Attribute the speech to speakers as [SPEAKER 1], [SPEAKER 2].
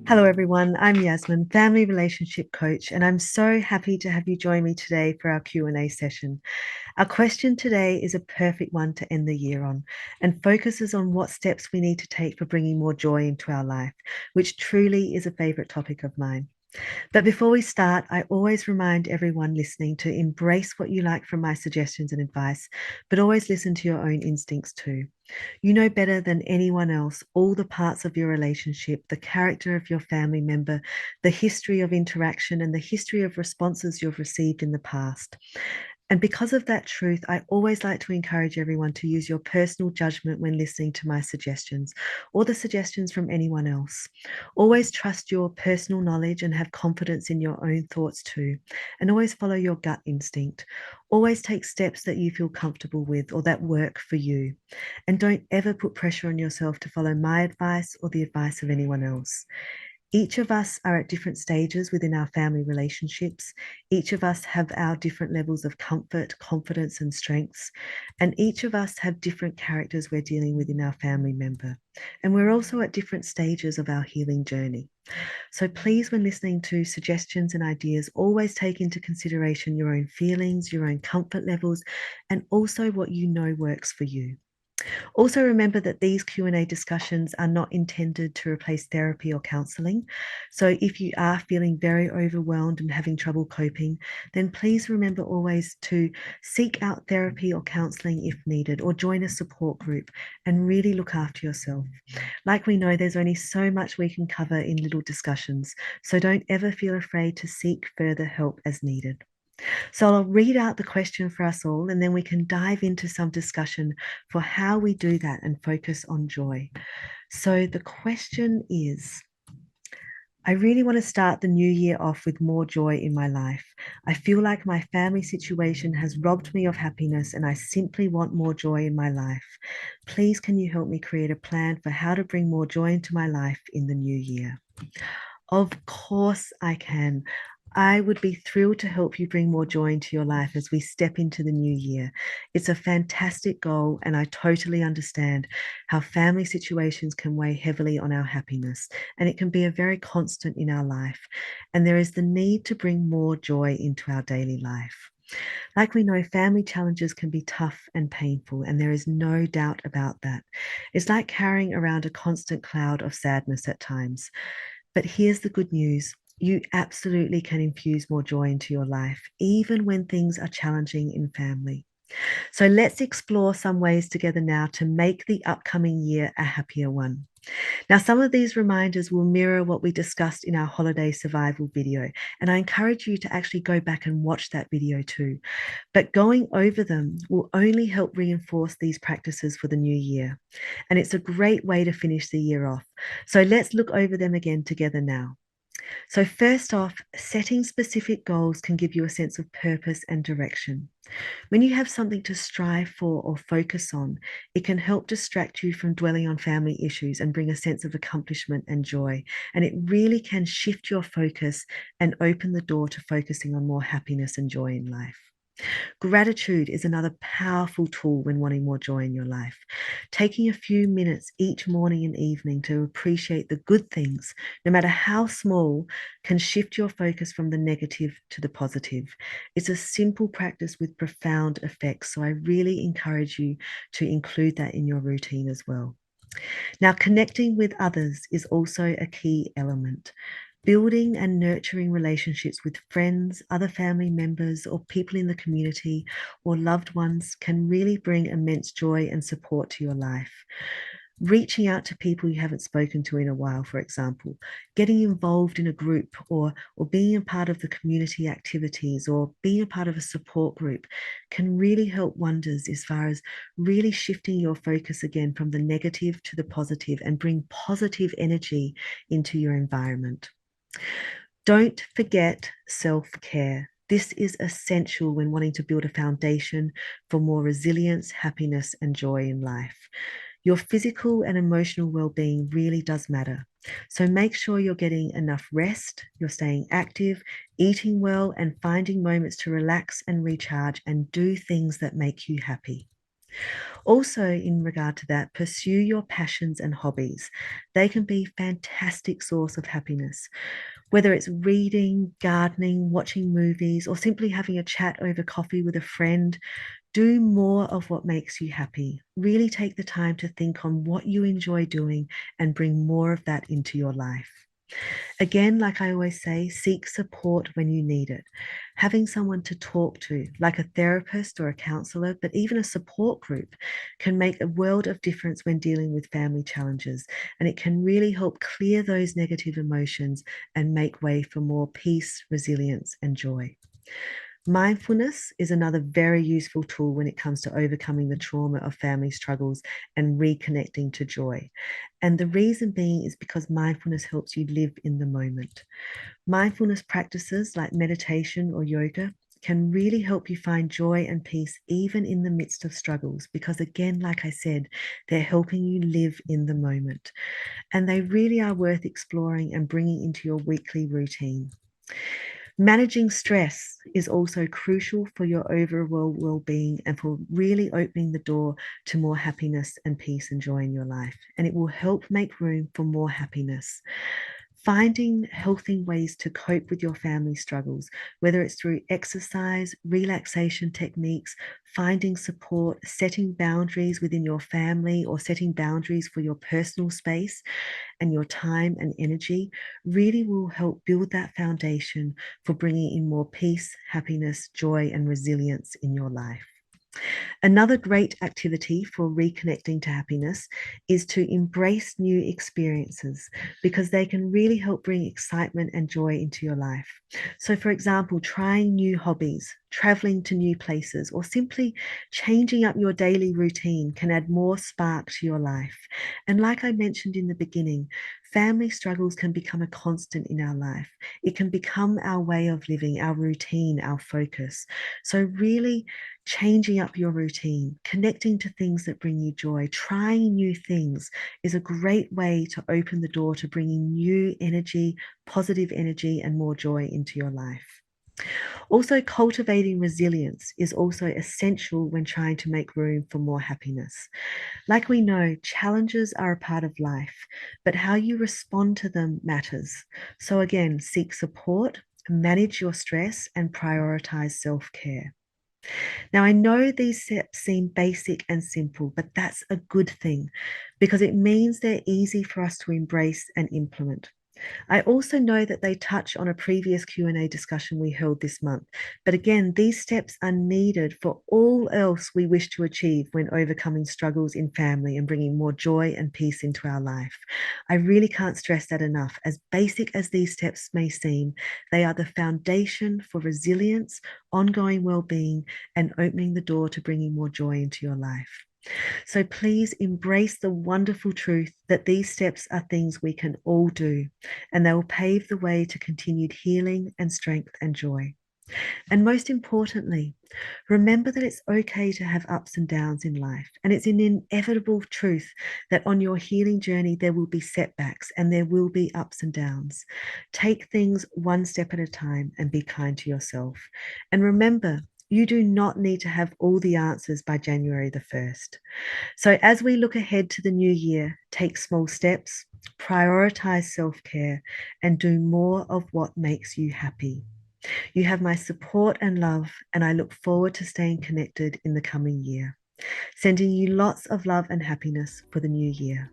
[SPEAKER 1] Hello, everyone. I'm Yasmin, family relationship coach, and I'm so happy to have you join me today for our Q&A session. Our question today is a perfect one to end the year on and focuses on what steps we need to take for bringing more joy into our life, which truly is a favorite topic of mine. But before we start, I always remind everyone listening to embrace what you like from my suggestions and advice, but always listen to your own instincts too. You know better than anyone else all the parts of your relationship, the character of your family member, the history of interaction, and the history of responses you've received in the past. And because of that truth, I always like to encourage everyone to use your personal judgment when listening to my suggestions or the suggestions from anyone else. Always trust your personal knowledge and have confidence in your own thoughts too. And always follow your gut instinct. Always take steps that you feel comfortable with or that work for you. And don't ever put pressure on yourself to follow my advice or the advice of anyone else. Each of us are at different stages within our family relationships. Each of us have our different levels of comfort, confidence, and strengths. And each of us have different characters we're dealing with in our family member. And we're also at different stages of our healing journey. So please, when listening to suggestions and ideas, always take into consideration your own feelings, your own comfort levels, and also what you know works for you. Also, remember that these Q&A discussions are not intended to replace therapy or counseling. So if you are feeling very overwhelmed and having trouble coping, then please remember always to seek out therapy or counseling if needed, or join a support group and really look after yourself. Like we know, there's only so much we can cover in little discussions, so don't ever feel afraid to seek further help as needed. So I'll read out the question for us all, and then we can dive into some discussion for how we do that and focus on joy. So the question is, I really want to start the new year off with more joy in my life. I feel like my family situation has robbed me of happiness and I simply want more joy in my life. Please, can you help me create a plan for how to bring more joy into my life in the new year? Of course, I can. I would be thrilled to help you bring more joy into your life as we step into the new year. It's a fantastic goal, and I totally understand how family situations can weigh heavily on our happiness, and it can be a very constant in our life. And there is the need to bring more joy into our daily life. Like we know, family challenges can be tough and painful, and there is no doubt about that. It's like carrying around a constant cloud of sadness at times. But here's the good news. You absolutely can infuse more joy into your life, even when things are challenging in family. So let's explore some ways together now to make the upcoming year a happier one. Now, some of these reminders will mirror what we discussed in our holiday survival video, and I encourage you to actually go back and watch that video too. But going over them will only help reinforce these practices for the new year. And it's a great way to finish the year off. So let's look over them again together now. So, first off, setting specific goals can give you a sense of purpose and direction. When you have something to strive for or focus on, it can help distract you from dwelling on family issues and bring a sense of accomplishment and joy. And it really can shift your focus and open the door to focusing on more happiness and joy in life. Gratitude is another powerful tool when wanting more joy in your life. Taking a few minutes each morning and evening to appreciate the good things, no matter how small, can shift your focus from the negative to the positive. It's a simple practice with profound effects. So I really encourage you to include that in your routine as well. Now, connecting with others is also a key element. Building and nurturing relationships with friends, other family members, or people in the community or loved ones can really bring immense joy and support to your life. Reaching out to people you haven't spoken to in a while, for example, getting involved in a group or being a part of the community activities or being a part of a support group can really help wonders as far as really shifting your focus again from the negative to the positive and bring positive energy into your environment. Don't forget self care. This is essential when wanting to build a foundation for more resilience, happiness, and joy in life. Your physical and emotional well being really does matter. So make sure you're getting enough rest, you're staying active, eating well, and finding moments to relax and recharge and do things that make you happy. Also, in regard to that, pursue your passions and hobbies. They can be fantastic source of happiness. Whether it's reading, gardening, watching movies, or simply having a chat over coffee with a friend, do more of what makes you happy. Really take the time to think on what you enjoy doing and bring more of that into your life. Again, like I always say, seek support when you need it. Having someone to talk to, like a therapist or a counselor, but even a support group, can make a world of difference when dealing with family challenges. And it can really help clear those negative emotions and make way for more peace, resilience, and joy. Mindfulness is another very useful tool when it comes to overcoming the trauma of family struggles and reconnecting to joy. And the reason being is because mindfulness helps you live in the moment. Mindfulness practices like meditation or yoga can really help you find joy and peace even in the midst of struggles because, again, like I said, they're helping you live in the moment. And they really are worth exploring and bringing into your weekly routine. Managing stress is also crucial for your overall well-being and for really opening the door to more happiness and peace and joy in your life. And it will help make room for more happiness. Finding healthy ways to cope with your family struggles, whether it's through exercise, relaxation techniques, finding support, setting boundaries within your family, or setting boundaries for your personal space and your time and energy, really will help build that foundation for bringing in more peace, happiness, joy, and resilience in your life. Another great activity for reconnecting to happiness is to embrace new experiences because they can really help bring excitement and joy into your life. So, for example, trying new hobbies, traveling to new places, or simply changing up your daily routine can add more spark to your life. And like I mentioned in the beginning, family struggles can become a constant in our life. It can become our way of living, our routine, our focus. So, really changing up your routine, connecting to things that bring you joy, trying new things is a great way to open the door to bringing new energy, positive energy, and more joy into your life. Also, cultivating resilience is also essential when trying to make room for more happiness. Like we know, challenges are a part of life, but how you respond to them matters. So, again, seek support, manage your stress, and prioritize self care. Now, I know these steps seem basic and simple, but that's a good thing because it means they're easy for us to embrace and implement. I also know that they touch on a previous Q&A discussion we held this month. But again, these steps are needed for all else we wish to achieve when overcoming struggles in family and bringing more joy and peace into our life. I really can't stress that enough. As basic as these steps may seem, they are the foundation for resilience, ongoing well-being, and opening the door to bringing more joy into your life. So please embrace the wonderful truth that these steps are things we can all do, and they will pave the way to continued healing and strength and joy. And most importantly, remember that it's okay to have ups and downs in life. And it's an inevitable truth that on your healing journey, there will be setbacks and there will be ups and downs. Take things one step at a time and be kind to yourself. And remember, you do not need to have all the answers by January the 1st. So, as we look ahead to the new year, take small steps, prioritize self care, and do more of what makes you happy. You have my support and love, and I look forward to staying connected in the coming year. Sending you lots of love and happiness for the new year.